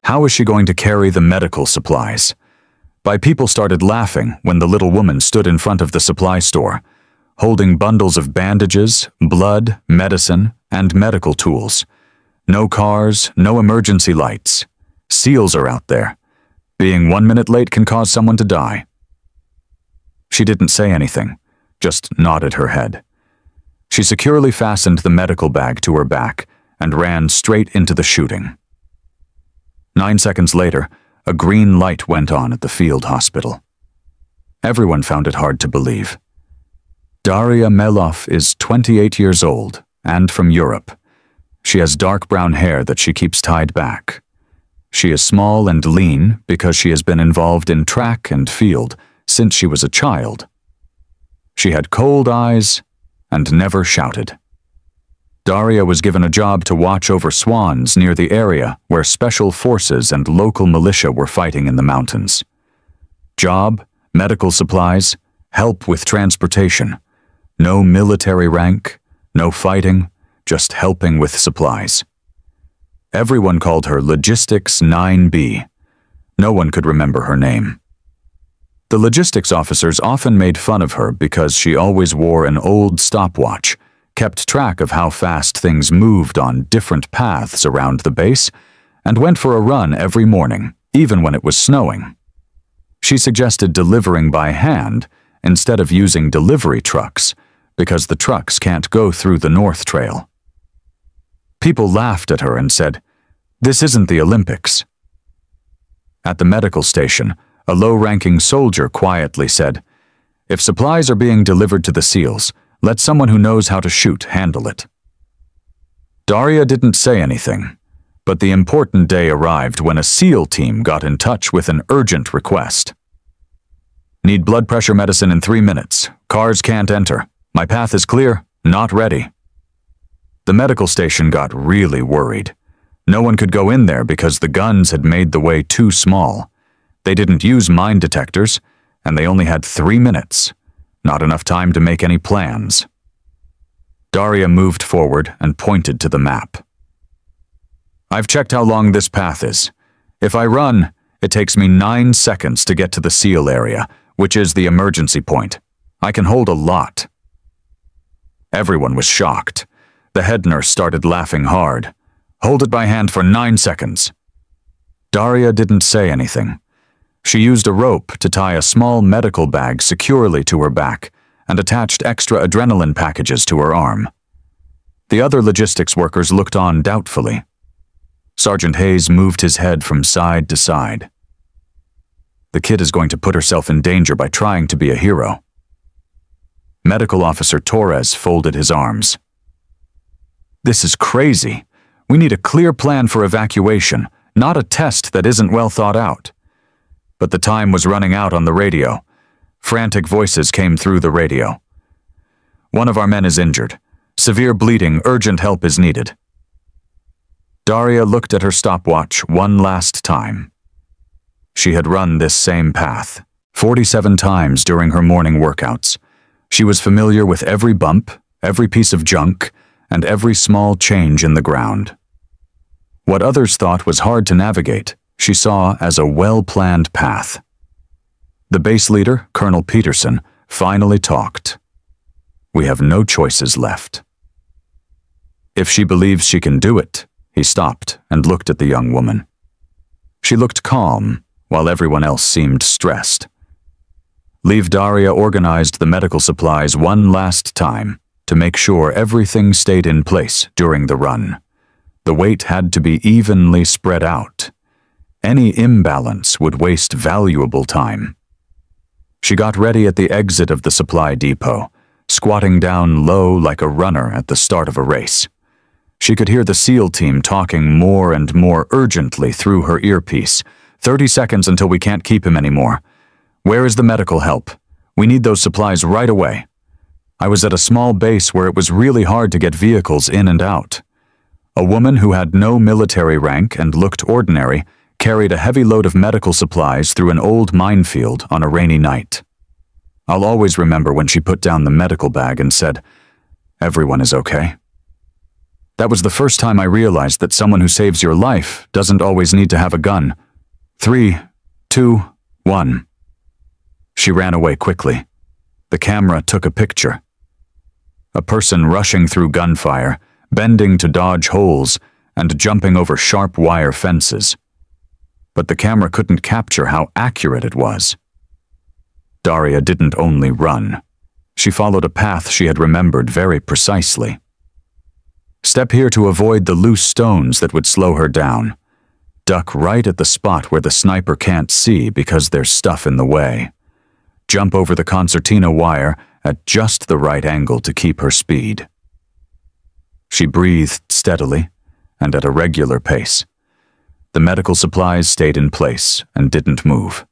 How was she going to carry the medical supplies? People started laughing when the little woman stood in front of the supply store, holding bundles of bandages, blood, medicine, and medical tools. No cars, no emergency lights. SEALs are out there. Being 1 minute late can cause someone to die. She didn't say anything, just nodded her head. She securely fastened the medical bag to her back and ran straight into the shooting. 9 seconds later, a green light went on at the field hospital. Everyone found it hard to believe. Daria Melof is 28 years old and from Europe. She has dark brown hair that she keeps tied back. She is small and lean because she has been involved in track and field since she was a child. She had cold eyes and never shouted. Daria was given a job to watch over swans near the area where special forces and local militia were fighting in the mountains. Job, medical supplies, help with transportation. No military rank, no fighting, just helping with supplies. Everyone called her Logistics 9B. No one could remember her name. The logistics officers often made fun of her because she always wore an old stopwatch, kept track of how fast things moved on different paths around the base, and went for a run every morning, even when it was snowing. She suggested delivering by hand instead of using delivery trucks, because the trucks can't go through the North Trail. People laughed at her and said, "This isn't the Olympics." At the medical station, a low-ranking soldier quietly said, "If supplies are being delivered to the SEALs, let someone who knows how to shoot handle it." Daria didn't say anything, but the important day arrived when a SEAL team got in touch with an urgent request. "Need blood pressure medicine in 3 minutes. Cars can't enter. My path is clear, not ready." The medical station got really worried. No one could go in there because the guns had made the way too small. They didn't use mine detectors, and they only had 3 minutes. Not enough time to make any plans. Daria moved forward and pointed to the map. "I've checked how long this path is. If I run, it takes me 9 seconds to get to the SEAL area, which is the emergency point. I can hold a lot." Everyone was shocked. The head nurse started laughing hard. "Hold it by hand for 9 seconds." Daria didn't say anything. She used a rope to tie a small medical bag securely to her back and attached extra adrenaline packages to her arm. The other logistics workers looked on doubtfully. Sergeant Hayes moved his head from side to side. "The kid is going to put herself in danger by trying to be a hero." Medical Officer Torres folded his arms. "This is crazy. We need a clear plan for evacuation, not a test that isn't well thought out." But the time was running out on the radio. Frantic voices came through the radio. "One of our men is injured. Severe bleeding, urgent help is needed." Daria looked at her stopwatch one last time. She had run this same path 47 times during her morning workouts. She was familiar with every bump, every piece of junk, and every small change in the ground. What others thought was hard to navigate, she saw as a well-planned path. The base leader, Colonel Peterson, finally talked. "We have no choices left." "If she believes she can do it," he stopped and looked at the young woman. She looked calm, while everyone else seemed stressed. Leave Daria organized the medical supplies one last time to make sure everything stayed in place during the run. The weight had to be evenly spread out. Any imbalance would waste valuable time. She got ready at the exit of the supply depot, squatting down low like a runner at the start of a race. She could hear the SEAL team talking more and more urgently through her earpiece. 30 seconds until we can't keep him anymore. Where is the medical help? We need those supplies right away. I was at a small base where it was really hard to get vehicles in and out. A woman who had no military rank and looked ordinary carried a heavy load of medical supplies through an old minefield on a rainy night. I'll always remember when she put down the medical bag and said, "Everyone is okay." That was the first time I realized that someone who saves your life doesn't always need to have a gun. 3, 2, 1. She ran away quickly. The camera took a picture. A person rushing through gunfire, bending to dodge holes, and jumping over sharp wire fences. But the camera couldn't capture how accurate it was. Daria didn't only run. She followed a path she had remembered very precisely. Step here to avoid the loose stones that would slow her down. Duck right at the spot where the sniper can't see because there's stuff in the way. Jump over the concertina wire at just the right angle to keep her speed. She breathed steadily and at a regular pace. The medical supplies stayed in place and didn't move.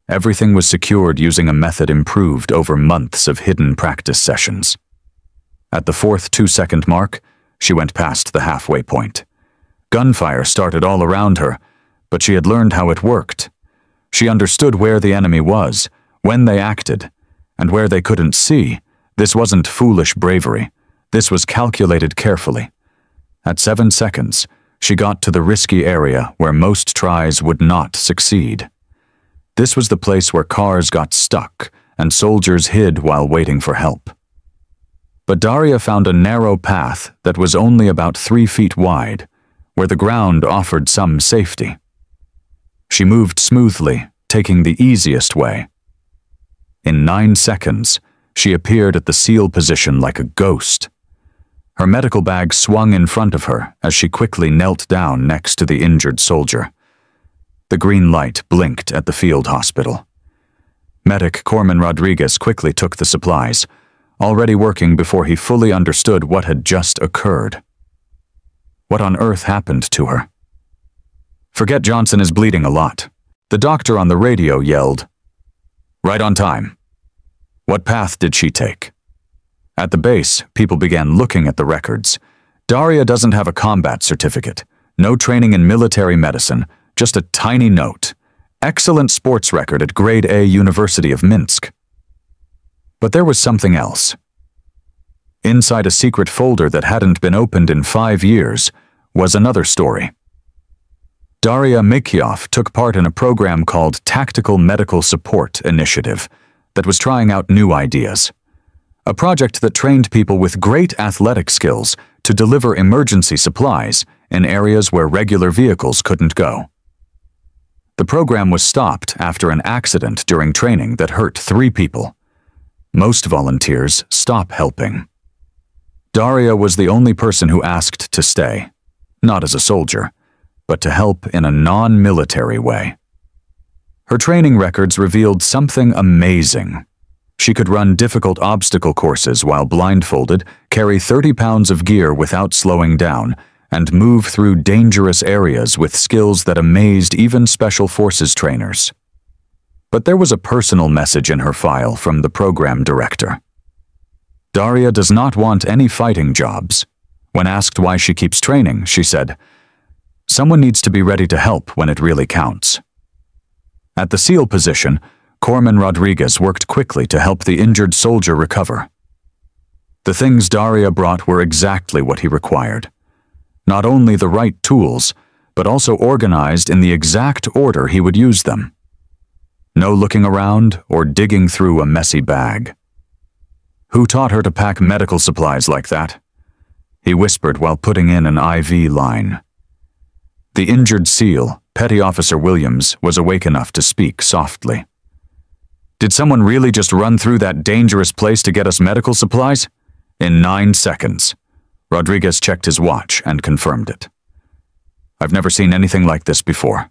Everything was secured using a method improved over months of hidden practice sessions. At the 4th 2-second mark, she went past the halfway point. Gunfire started all around her, but she had learned how it worked. She understood where the enemy was, when they acted, and where they couldn't see. This wasn't foolish bravery. This was calculated carefully. At 7 seconds, she got to the risky area where most tries would not succeed. This was the place where cars got stuck and soldiers hid while waiting for help. But Daria found a narrow path that was only about 3 feet wide, where the ground offered some safety. She moved smoothly, taking the easiest way. In 9 seconds, she appeared at the seal position like a ghost. Her medical bag swung in front of her as she quickly knelt down next to the injured soldier. The green light blinked at the field hospital. Medic Corman Rodriguez quickly took the supplies, already working before he fully understood what had just occurred. What on earth happened to her? "Forget Johnson is bleeding a lot." The doctor on the radio yelled. "Right on time." What path did she take? At the base, people began looking at the records. Daria doesn't have a combat certificate, no training in military medicine, just a tiny note. Excellent sports record at Grade A University of Minsk. But there was something else. Inside a secret folder that hadn't been opened in 5 years was another story. Daria Melof took part in a program called Tactical Medical Support Initiative that was trying out new ideas. A project that trained people with great athletic skills to deliver emergency supplies in areas where regular vehicles couldn't go. The program was stopped after an accident during training that hurt 3 people. Most volunteers stop helping. Daria was the only person who asked to stay, not as a soldier, but to help in a non-military way. Her training records revealed something amazing. She could run difficult obstacle courses while blindfolded, carry 30 pounds of gear without slowing down, and move through dangerous areas with skills that amazed even Special Forces trainers. But there was a personal message in her file from the program director. Daria does not want any fighting jobs. When asked why she keeps training, she said, "Someone needs to be ready to help when it really counts." At the SEAL position, Corman Rodriguez worked quickly to help the injured soldier recover. The things Daria brought were exactly what he required. Not only the right tools, but also organized in the exact order he would use them. No looking around or digging through a messy bag. Who taught her to pack medical supplies like that? He whispered while putting in an IV line. The injured SEAL, Petty Officer Williams, was awake enough to speak softly. "Did someone really just run through that dangerous place to get us medical supplies?" "In 9 seconds. Rodriguez checked his watch and confirmed it. "I've never seen anything like this before."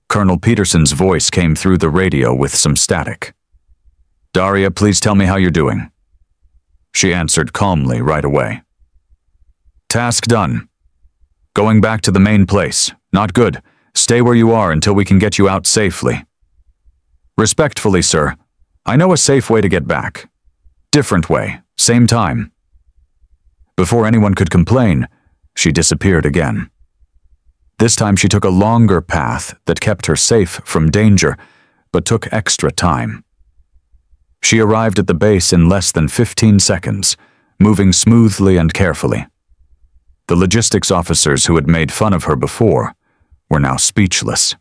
Colonel Peterson's voice came through the radio with some static. "Daria, please tell me how you're doing." She answered calmly right away. "Task done. Going back to the main place. Not good. Stay where you are until we can get you out safely." "Respectfully, sir. I know a safe way to get back. Different way. Same time." Before anyone could complain, she disappeared again. This time she took a longer path that kept her safe from danger, but took extra time. She arrived at the base in less than 15 seconds, moving smoothly and carefully. The logistics officers who had made fun of her before were now speechless.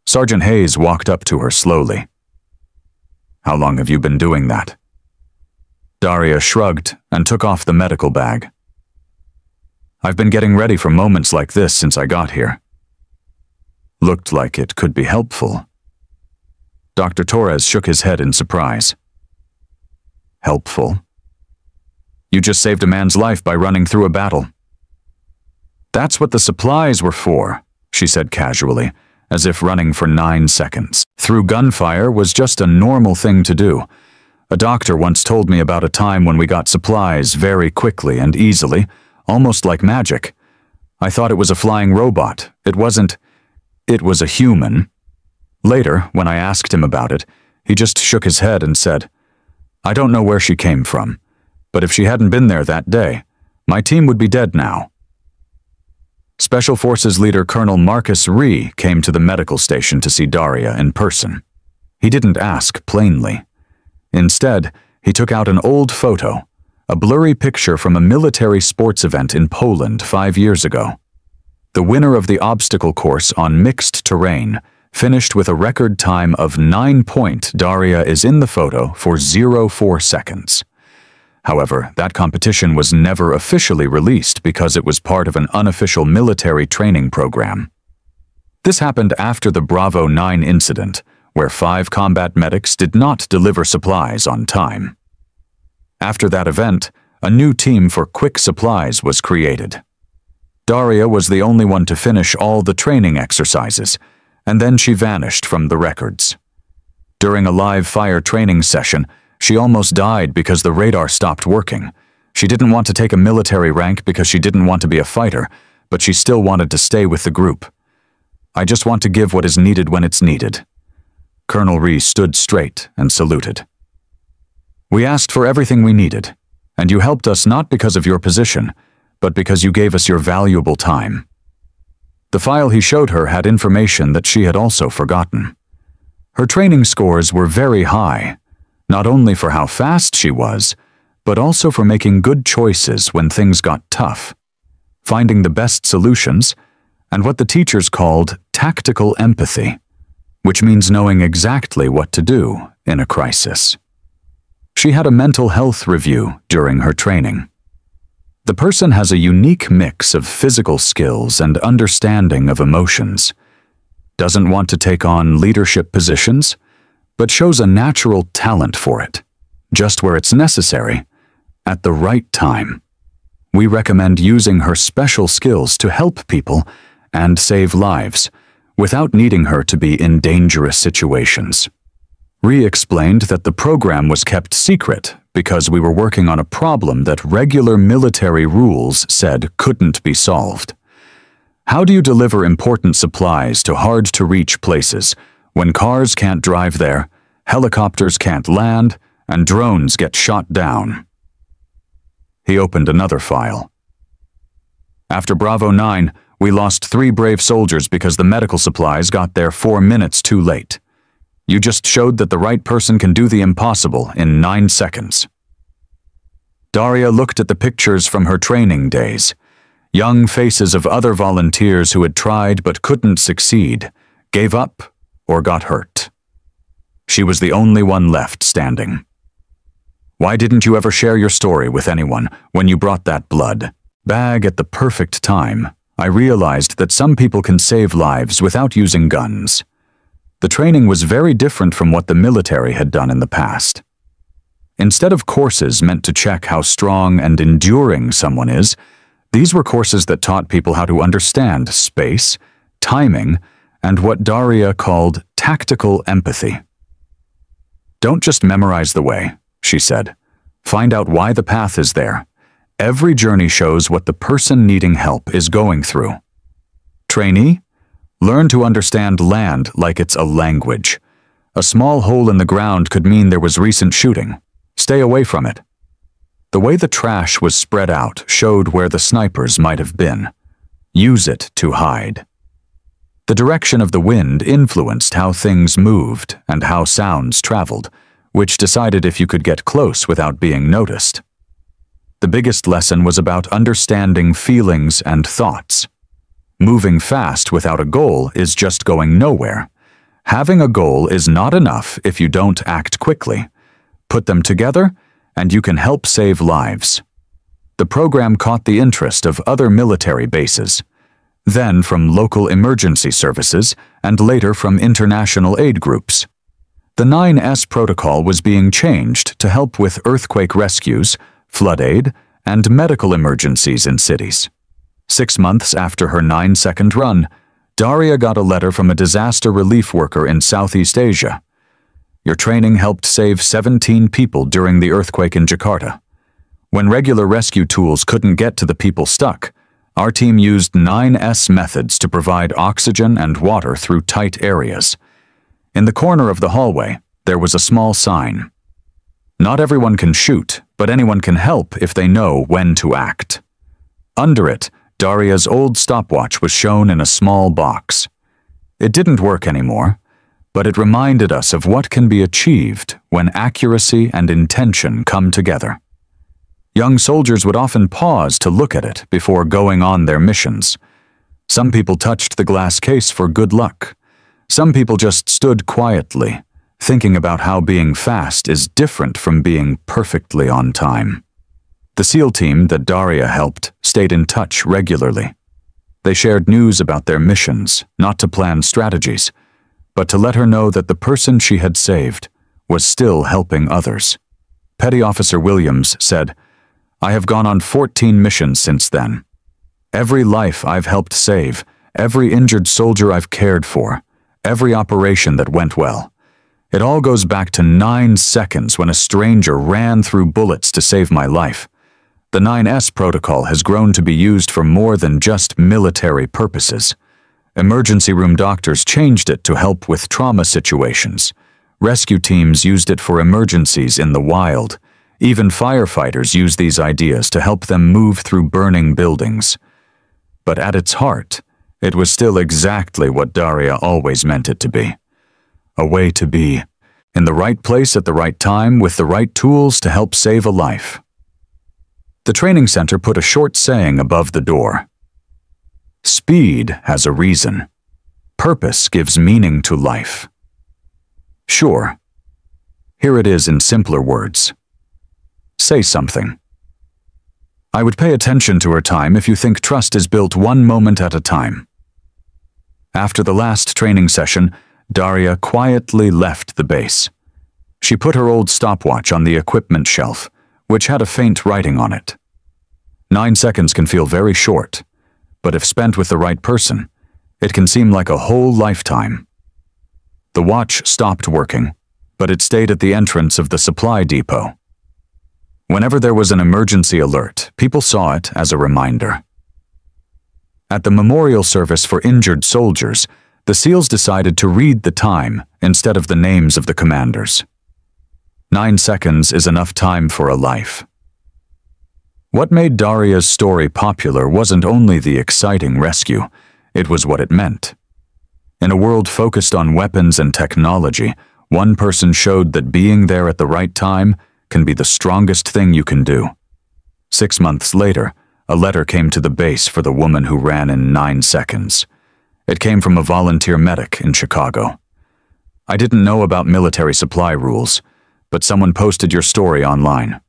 Sergeant Hayes walked up to her slowly. "How long have you been doing that?" Daria shrugged and took off the medical bag. "I've been getting ready for moments like this since I got here." Looked like it could be helpful. Dr. Torres shook his head in surprise. "Helpful? You just saved a man's life by running through a battle." "That's what the supplies were for," she said casually, as if running for 9 seconds. Through gunfire was just a normal thing to do. A doctor once told me about a time when we got supplies very quickly and easily, almost like magic. I thought it was a flying robot. It wasn't. It was a human. Later, when I asked him about it, he just shook his head and said, "I don't know where she came from, but if she hadn't been there that day, my team would be dead now." Special Forces leader Colonel Marcus Ree came to the medical station to see Daria in person. He didn't ask plainly. Instead, he took out an old photo, a blurry picture from a military sports event in Poland 5 years ago. The winner of the obstacle course on mixed terrain finished with a record time of 9 point. Daria is in the photo for 0.4 seconds. However, that competition was never officially released because it was part of an unofficial military training program. This happened after the Bravo 9 incident, where 5 combat medics did not deliver supplies on time. After that event, a new team for quick supplies was created. Daria was the only one to finish all the training exercises, and then she vanished from the records. During a live fire training session, she almost died because the radar stopped working. She didn't want to take a military rank because she didn't want to be a fighter, but she still wanted to stay with the group. "I just want to give what is needed when it's needed." Colonel Ree stood straight and saluted. "We asked for everything we needed, and you helped us not because of your position, but because you gave us your valuable time." The file he showed her had information that she had also forgotten. Her training scores were very high, not only for how fast she was, but also for making good choices when things got tough, finding the best solutions, and what the teachers called tactical empathy, which means knowing exactly what to do in a crisis. She had a mental health review during her training. The person has a unique mix of physical skills and understanding of emotions, doesn't want to take on leadership positions, but shows a natural talent for it, just where it's necessary, at the right time. We recommend using her special skills to help people and save lives, without needing her to be in dangerous situations. Ree explained that the program was kept secret because we were working on a problem that regular military rules said couldn't be solved. How do you deliver important supplies to hard-to-reach places when cars can't drive there, helicopters can't land, and drones get shot down? He opened another file. After Bravo 9, we lost 3 brave soldiers because the medical supplies got there 4 minutes too late. You just showed that the right person can do the impossible in 9 seconds. Daria looked at the pictures from her training days. Young faces of other volunteers who had tried but couldn't succeed, gave up, or got hurt. She was the only one left standing. Why didn't you ever share your story with anyone when you brought that blood bag at the perfect time? I realized that some people can save lives without using guns. The training was very different from what the military had done in the past. Instead of courses meant to check how strong and enduring someone is, these were courses that taught people how to understand space, timing, and what Daria called tactical empathy. "Don't just memorize the way," she said. "Find out why the path is there. Every journey shows what the person needing help is going through. Trainee, learn to understand land like it's a language. A small hole in the ground could mean there was recent shooting. Stay away from it." The way the trash was spread out showed where the snipers might have been. Use it to hide. The direction of the wind influenced how things moved and how sounds traveled, which decided if you could get close without being noticed. The biggest lesson was about understanding feelings and thoughts. Moving fast without a goal is just going nowhere. Having a goal is not enough if you don't act quickly. Put them together, and you can help save lives. The program caught the interest of other military bases, then from local emergency services, and later from international aid groups. The 9S protocol was being changed to help with earthquake rescues, flood aid, and medical emergencies in cities. 6 months after her 9-second run, Daria got a letter from a disaster relief worker in Southeast Asia. Your training helped save 17 people during the earthquake in Jakarta. When regular rescue tools couldn't get to the people stuck, our team used 9S methods to provide oxygen and water through tight areas. In the corner of the hallway, there was a small sign. Not everyone can shoot, but anyone can help if they know when to act. Under it, Daria's old stopwatch was shown in a small box. It didn't work anymore, but it reminded us of what can be achieved when accuracy and intention come together. Young soldiers would often pause to look at it before going on their missions. Some people touched the glass case for good luck. Some people just stood quietly, thinking about how being fast is different from being perfectly on time. The SEAL team that Daria helped stayed in touch regularly. They shared news about their missions, not to plan strategies, but to let her know that the person she had saved was still helping others. Petty Officer Williams said, "I have gone on 14 missions since then. Every life I've helped save, every injured soldier I've cared for, every operation that went well. It all goes back to 9 seconds when a stranger ran through bullets to save my life. The 9S protocol has grown to be used for more than just military purposes. Emergency room doctors changed it to help with trauma situations. Rescue teams used it for emergencies in the wild. Even firefighters use these ideas to help them move through burning buildings. But at its heart, it was still exactly what Daria always meant it to be. A way to be in the right place at the right time with the right tools to help save a life." The training center put a short saying above the door. "Speed has a reason. Purpose gives meaning to life." Sure. Here it is in simpler words. Say something. I would pay attention to her time if you think trust is built one moment at a time. After the last training session, Daria quietly left the base. She put her old stopwatch on the equipment shelf, which had a faint writing on it. 9 seconds can feel very short, but if spent with the right person, it can seem like a whole lifetime. The watch stopped working, but it stayed at the entrance of the supply depot. Whenever there was an emergency alert, people saw it as a reminder. At the memorial service for injured soldiers, the SEALs decided to read the time instead of the names of the commanders. 9 seconds is enough time for a life. What made Daria's story popular wasn't only the exciting rescue, it was what it meant. In a world focused on weapons and technology, one person showed that being there at the right time can be the strongest thing you can do. 6 months later, a letter came to the base for the woman who ran in 9 seconds. It came from a volunteer medic in Chicago. "I didn't know about military supply rules, but someone posted your story online.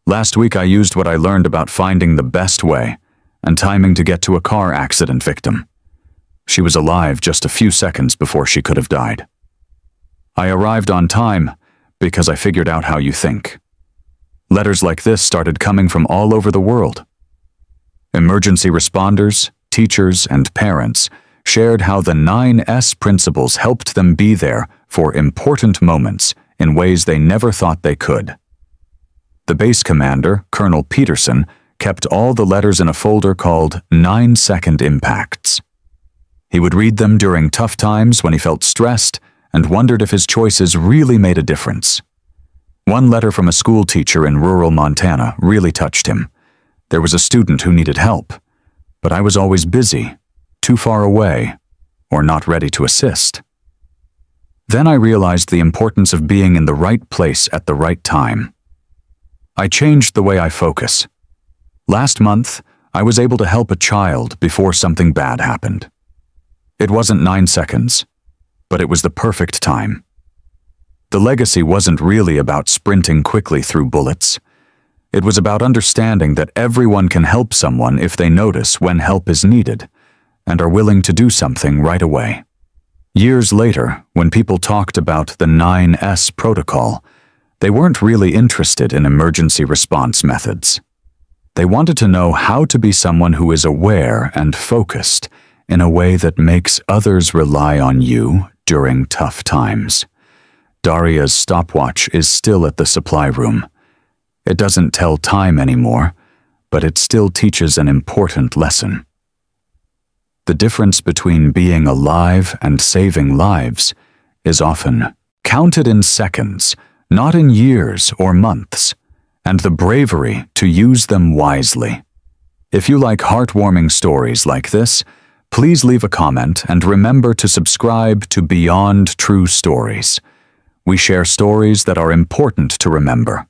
Last week I used what I learned about finding the best way and timing to get to a car accident victim. She was alive just a few seconds before she could have died. I arrived on time because I figured out how you think." Letters like this started coming from all over the world. Emergency responders, teachers, and parents shared how the 9S principles helped them be there for important moments in ways they never thought they could. The base commander, Colonel Peterson, kept all the letters in a folder called 9-Second Impacts. He would read them during tough times when he felt stressed and wondered if his choices really made a difference. One letter from a school teacher in rural Montana really touched him. There was a student who needed help, but I was always busy, too far away, or not ready to assist. Then I realized the importance of being in the right place at the right time. I changed the way I focus. Last month, I was able to help a child before something bad happened. It wasn't 9 seconds, but it was the perfect time. The legacy wasn't really about sprinting quickly through bullets. It was about understanding that everyone can help someone if they notice when help is needed and are willing to do something right away. Years later, when people talked about the 9S protocol, they weren't really interested in emergency response methods. They wanted to know how to be someone who is aware and focused in a way that makes others rely on you during tough times. Daria's stopwatch is still at the supply room. It doesn't tell time anymore, but it still teaches an important lesson. The difference between being alive and saving lives is often counted in seconds, not in years or months, and the bravery to use them wisely. If you like heartwarming stories like this, please leave a comment and remember to subscribe to Beyond True Stories. We share stories that are important to remember.